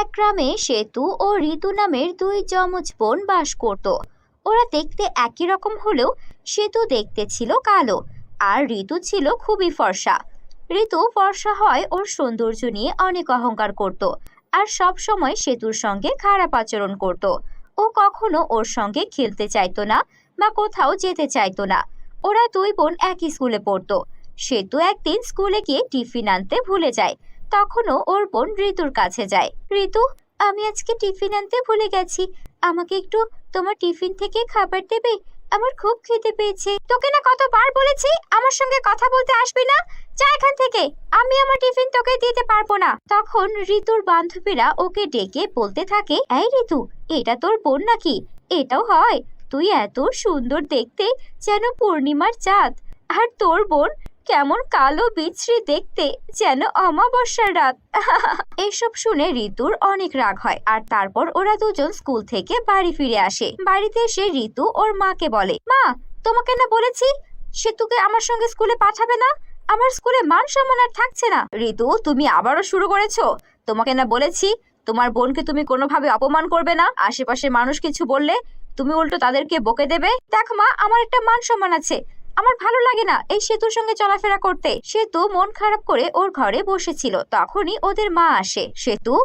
এক গ্রামে সেতু ও ঋতু নামের দুই যমজ বোন বাস করত। ওরা দেখতে একই রকম হলেও সেতু দেখতে ছিল কালো আর ঋতু ছিল খুবই ফর্সা। ঋতু ফর্সা হয় ওর সৌন্দর্য নিয়ে অনেক অহংকার করত আর সব সময় সেতুর সঙ্গে খারাপ আচরণ করত। ও কখনো ওর সঙ্গে খেলতে চাইতো না বা কোথাও যেতে চাইতো না। ওরা দুই বোন একই স্কুলে পড়তো। সেতু একদিন স্কুলে গিয়ে টিফিন আনতে ভুলে যায়। তখনও ওর বোন ঋতুর কাছে যায়। ঋতু, আমি আজকে টিফিন আনতে ভুলে গেছি, আমাকে একটু তোমার টিফিন থেকে খাবার দেবে? আমার খুব খিদে পেয়েছে। তোকে না কতবার বলেছি আমার সঙ্গে কথা বলতে আসবি না, যা এখান থেকে, আমি আমার টিফিন তোকে দিতে পারবো না। তখন ঋতুর বান্ধবীরা ওকে ডেকে বলতে থাকে, এই ঋতু, এটা তোর বোন নাকি? এটাও হয়, তুই এত সুন্দর দেখতে, যেন পূর্ণিমার চাঁদ, আর তোর বোন কেমন কালো বিচ্ছিরি দেখতে, যেন অমাবস্যার রাত। এসব শুনে ঋতুর অনেক রাগ হয় আর তারপর ওরা দুজন স্কুল থেকে বাড়ি ফিরে আসে। বাড়িতে এসে ঋতু ওর মাকে বলে, মা, তোমাকে না বলেছি সেতুকে আমার সঙ্গে স্কুলে পাঠাবে না, আমার স্কুলে মান সম্মান আর থাকছে না। ঋতু, তুমি আবারও শুরু করেছো? তোমাকে না বলেছি তোমার বোনকে তুমি কোনোভাবে অপমান করবে না, আশেপাশে মানুষ কিছু বললে তুমি উল্টো তাদেরকে বকে দেবে। দেখ মা, আমার একটা মান সম্মান আছে, আমার ভালো লাগে না এই সেতুর সঙ্গে চলাফেরা করতে। সেতু মন খারাপ করে ওর ঘরে বসেছিল, তখনই ওদের মা আসে। সেতু,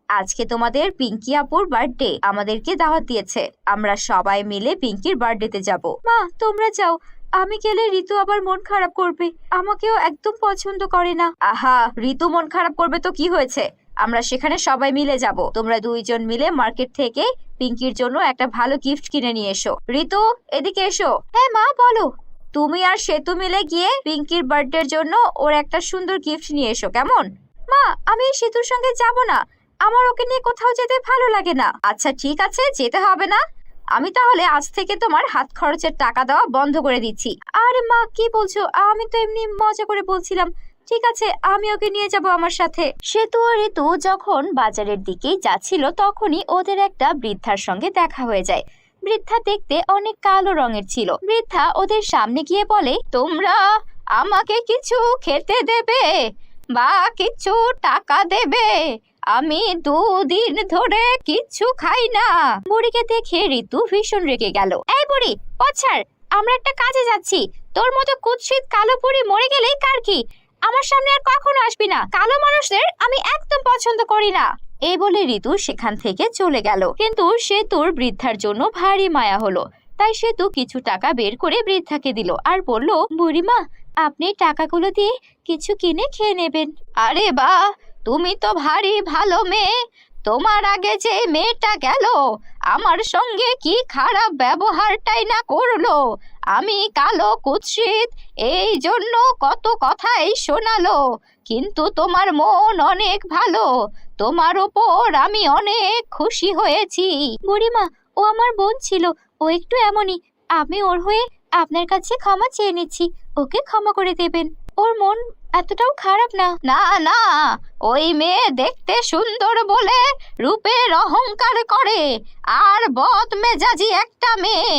আজকে তোমাদের পিঙ্কি আপুর বার্থডে, আমাদেরকে দাওয়াত দিয়েছে, আমরা সবাই মিলে পিঙ্কির বার্থডেতে যাব। মা, তোমরা যাও, আমি গেলে ঋতু আবার মন খারাপ করবে, আমাকেও একদম পছন্দ করে না। আহা, ঋতু মন খারাপ করবে তো কি হয়েছে, আমরা সেখানে সবাই মিলে যাব। তোমরা দুইজন মিলে মার্কেট থেকে পিঙ্কির জন্য একটা ভালো গিফট কিনে নিয়ে এসো। ঋতু, এদিকে এসো। হ্যাঁ মা, বলো। তুমি আর সেতু মিলে গিয়ে পিঙ্কির বার্থডের জন্য ওর একটা সুন্দর গিফট নিয়ে এসো, কেমন? মা, আমি সেতুর সঙ্গে যাব না, আমার ওকে নিয়ে কোথাও যেতে ভালো লাগে না। আচ্ছা ঠিক আছে, যেতে হবে না, আমি তাহলে আজ থেকে তোমার হাত খরচের টাকা দেওয়া বন্ধ করে দিচ্ছি। আরে মা, কি বলছো? আমি তো এমনি মজা করে বলছিলাম। ঠিক আছে, আমি ওকে নিয়ে যাব আমার সাথে। সেতু ও ঋতু যখন বাজারের দিকেই যাচ্ছিল তখনই ওদের একটা বৃদ্ধার সঙ্গে দেখা হয়ে যায়। বৃদ্ধা দেখতে অনেক কালো রঙের ছিল। বৃদ্ধা ওদের সামনে গিয়ে বলে, তোমরা আমাকে কিছু খেতে দেবে বা কিছু টাকা দেবে? আমি 2 দিন ধরে কিছু খাই না। বুড়িকে দেখে ঋতু ভীষণ রেগে গেল। এই বুড়ি, পছাড়, আমরা একটা কাজে যাচ্ছি, তোর মতো কুৎসিত কালো বুড়ি মরে গেলেই কার কি, আমার সামনে আর কখনো আসবি না, কালো মানুষদের আমি একদম পছন্দ করি না। এই বলে ঋতু সেখান থেকে চলে গেল। কিন্তু সেতুর বৃদ্ধার জন্য ভারী মায়া হলো, তাই সেতু কিছু টাকা বের করে বৃদ্ধাকে দিল আর বলল, বুড়িমা, আপনি টাকাগুলো দিয়ে কিছু কিনে খেয়ে নেবেন। আরে বাহ, তুমি তো ভারী ভালো মেয়ে, তোমার আগে যে মেয়েটা গেল আমার সঙ্গে কি খারাপ ব্যবহারটাই না করলো, আমি কালো কুৎসিত এই জন্য কত কথাই শোনালো, কিন্তু তোমার মন অনেক ভালো, তোমার ওপর আমি অনেক খুশি হয়েছি। বুড়িমা, ও আমার বোন ছিল, ও একটু এমনই, আমি ওর হয়ে আপনার কাছে ক্ষমা চেয়ে নিচ্ছি, ওকে ক্ষমা করে দেবেন, ওর মন এতটাও খারাপ না। না না, ওই মেয়ে দেখতে সুন্দর বলে রূপের অহংকার করে, আর বদমেজাজি একটা মেয়ে,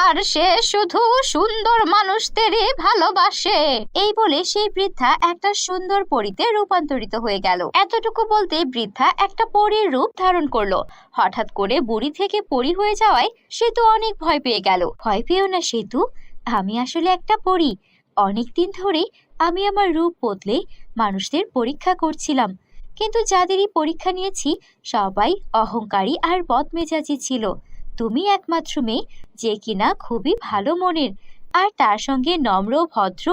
আর সে শুধু সুন্দর মানুষদেরই ভালোবাসে। এই বলে সেই বৃদ্ধা একটা সুন্দর পরীতে রূপান্তরিত হয়ে গেল। এতটুকু বলতে বৃদ্ধা একটা পরীর রূপ ধারণ করলো। হঠাৎ করে বুড়ি থেকে পরী হয়ে যাওয়ায় সেতু অনেক ভয় পেয়ে গেল। ভয় পেও না সেতু, আমি আসলে একটা পরী, অনেকদিন ধরে আমি আমার রূপ বদলে মানুষদের পরীক্ষা করছিলাম, কিন্তু যাদেরই পরীক্ষা নিয়েছি সবাই অহংকারী আর বদমেজাজি ছিল। তুমি একমাত্র মেয়ে যে কিনা খুবই ভালো মনের, আর তার সঙ্গে নম্র, ভদ্র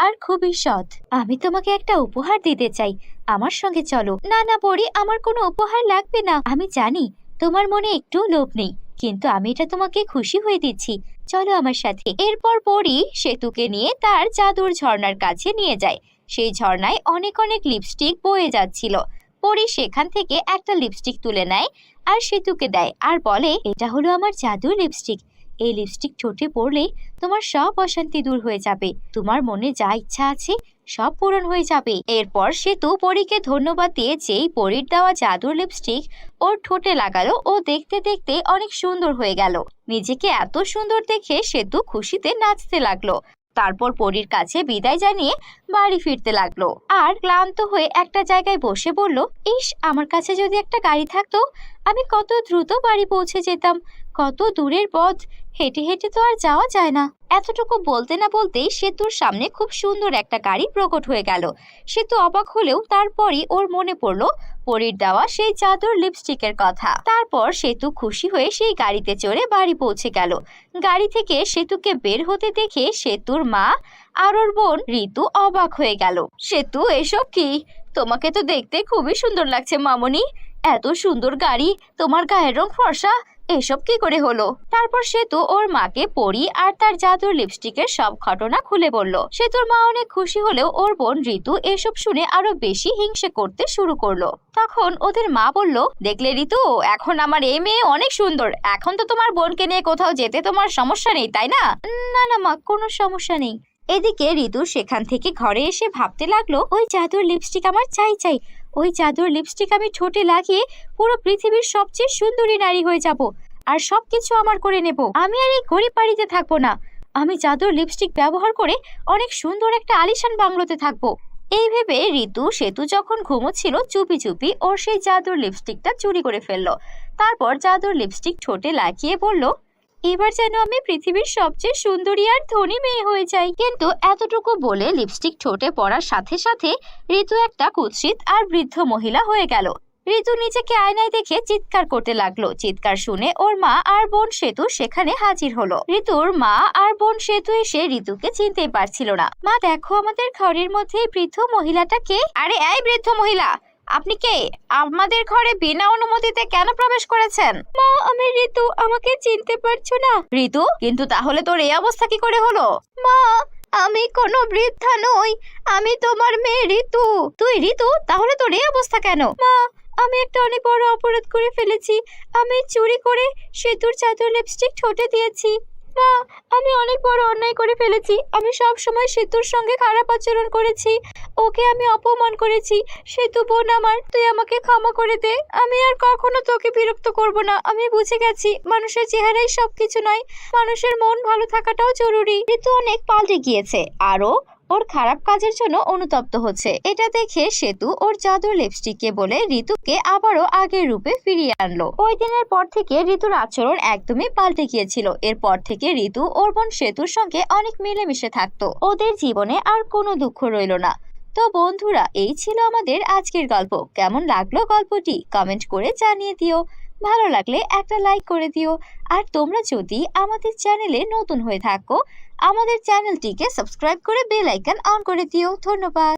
আর খুবই সৎ। আমি তোমাকে একটা উপহার দিতে চাই, আমার সঙ্গে চলো। না না পরী, আমার কোনো উপহার লাগবে না, আমি জানি তোমার মনে একটু লোভ নেই, কিন্তু আমি এটা তোমাকে খুশি হয়ে দিচ্ছি, চলো আমার সাথে। এরপর পরী সেতুকে নিয়ে তার জাদুর ঝর্ণার কাছে নিয়ে যায়। সেই ঝর্ণায় অনেক অনেক লিপস্টিক বয়ে যাচ্ছিল। পরী সেখান থেকে একটা লিপস্টিক তুলে নেয় আর সেতুকে দেয় আর বলে, এটা হলো আমার জাদুর লিপস্টিক, এই লিপস্টিক ঠোঁটে পড়লে তোমার সব অশান্তি দূর হয়ে যাবে, তোমার মনে যা ইচ্ছা আছে সব পূরণ হয়ে যাবে। এরপর সেতু পরীকে ধন্যবাদ দিয়ে যেই পরীর দেওয়া জাদুর লিপস্টিক ওর ঠোঁটে লাগালো, ও দেখতে দেখতে অনেক সুন্দর হয়ে গেল। নিজেকে এত সুন্দর দেখে সেতু খুশিতে নাচতে লাগলো। তারপর পরীর কাছে বিদায় জানিয়ে বাড়ি ফিরতে লাগলো আর ক্লান্ত হয়ে একটা জায়গায় বসে বলল, ইস, আমার কাছে যদি একটা গাড়ি থাকতো, আমি কত দ্রুত বাড়ি পৌঁছে যেতাম। কত দূরের পথ, হেঁটে হেঁটে তো আর যাওয়া যায় না। এতটুকু বলতে না বলতেই সেতুর সামনে খুব সুন্দর একটা গাড়ি প্রকট হয়ে গেল। সেতু অবাক হলেও তারপরই ওর মনে পড়লো পরীর দেওয়া সেই জাদুর লিপস্টিকের কথা। তারপর সেতু খুশি হয়ে সেই গাড়িতে চড়ে বাড়ি পৌঁছে গেল। গাড়ি থেকে সেতুকে বের হতে দেখে সেতুর মা আর ওর বোন ঋতু অবাক হয়ে গেল। সেতু, এসব কি? তোমাকে তো দেখতে খুবই সুন্দর লাগছে মামনি। এত সুন্দর গাড়ি, তোমার গায়ের রং ফর্সা, এসব কি করে হলো? তারপর সেতু ওর মাকে পরী আর তার জাদুর লিপস্টিকের সব ঘটনা খুলে বলল। সেতুর মা অনেক খুশি হলেও ওর বোন ঋতু এসব শুনে আরো বেশি হিংসে করতে শুরু করলো। তখন ওদের মা বলল, দেখলে ঋতু, এখন আমার এই মেয়ে অনেক সুন্দর। এখন তো তোমার বোনকে নিয়ে কোথাও যেতে তোমার সমস্যা নেই, তাই না? না না মা, কোনো সমস্যা নেই। এদিকে ঋতু সেখান থেকে ঘরে এসে ভাবতে লাগলো, ওই জাদুর লিপস্টিক আমার চাই চাই। ওই জাদুর লিপস্টিক আমি ঠোঁটে লাগিয়ে পুরো পৃথিবীর সবচেয়ে সুন্দরী নারী হয়ে যাব আর সবকিছু আমার করে নেব। আমি আর এই গরিব বাড়িতে থাকবো না। আমি জাদুর লিপস্টিক ব্যবহার করে অনেক সুন্দর একটা আলিশান বাংলোতে থাকবো। এই ভেবে ঋতু সেতু যখন ঘুমোচ্ছিল চুপি চুপি ওর সেই জাদুর লিপস্টিকটা চুরি করে ফেললো। তারপর জাদুর লিপস্টিক ঠোঁটে লাগিয়ে বলল, এবার যেন আমি পৃথিবীর সবচেয়ে সুন্দরী আর ধনী মেয়ে হয়ে যাই। কিন্তু এতটুকু বলে লিপস্টিক ঠোঁটে পড়ার সাথে সাথে ঋতু একটা কুৎসিত আর বৃদ্ধ মহিলা হয়ে গেল। ঋতু নিজেকে আয়নায় দেখে চিৎকার করতে লাগলো। চিৎকার শুনে ওর মা আর বোন সেতু সেখানে হাজির হলো। ঋতুর মা আর বোন সেতু এসে ঋতুকে চিনতেই পারছিল না। মা, দেখো আমাদের ঘরের মধ্যে বৃদ্ধ মহিলাটা কে? আরে এই বৃদ্ধ মহিলা, আপনি কে? আমাদের ঘরে বিনা অনুমতিতে কেন প্রবেশ করেছেন? মা, আমি ঋতু, আমাকে চিনতে পারছো না? ঋতু, কিন্তু তাহলে তোর এই অবস্থা কি করে হলো? মা, আমি কোনো বৃদ্ধা নই, আমি তোমার মেয়ে ঋতু। তুই ঋতু? তাহলে তোর এই অবস্থা কেন? মা, আমি একটা অনেক বড় অপরাধ করে ফেলেছি। আমি চুরি করে সেতুর জাদুর লিপস্টিক ঠোঁটে দিয়েছি। মা, আমি অনেক বড় অন্যায় করে ফেলেছি। আমি সব সময় সেতুর সঙ্গে খারাপ আচরণ করেছি, ওকে আমি অপমান করেছি। সেতু বোন আমার, তুই আমাকে ক্ষমা করে দে। আমি আর কখনো তোকে বিরক্ত করব না। আমি বুঝে গেছি মানুষের চেহারাই সবকিছু নয়, মানুষের মন ভালো থাকাটাও জরুরি। ঋতু অনেক পাল্টে গিয়েছে, আরো ওর খারাপ কাজের জন্য অনুতপ্ত হচ্ছে। এটা দেখে সেতু ওর জাদুর লিপস্টিককে বলে ঋতুকে আবারও আগের রূপে ফিরিয়ে আনলো। ওই দিনের পর থেকে ঋতুর আচরণ একদমই পাল্টে গিয়েছিল। এরপর থেকে ঋতু ওর বোন সেতুর সঙ্গে অনেক মিলেমিশে থাকতো। ওদের জীবনে আর কোনো দুঃখ রইল না। তো বন্ধুরা, এই ছিল আমাদের আজকের গল্প। কেমন লাগলো গল্পটি কমেন্ট করে জানিয়ে দিও। ভালো লাগলে একটা লাইক করে দিও। আর তোমরা যদি আমাদের চ্যানেলে নতুন হয়ে থাকো, আমাদের চ্যানেলটিকে সাবস্ক্রাইব করে বেল আইকন অন করে দিও। ধন্যবাদ।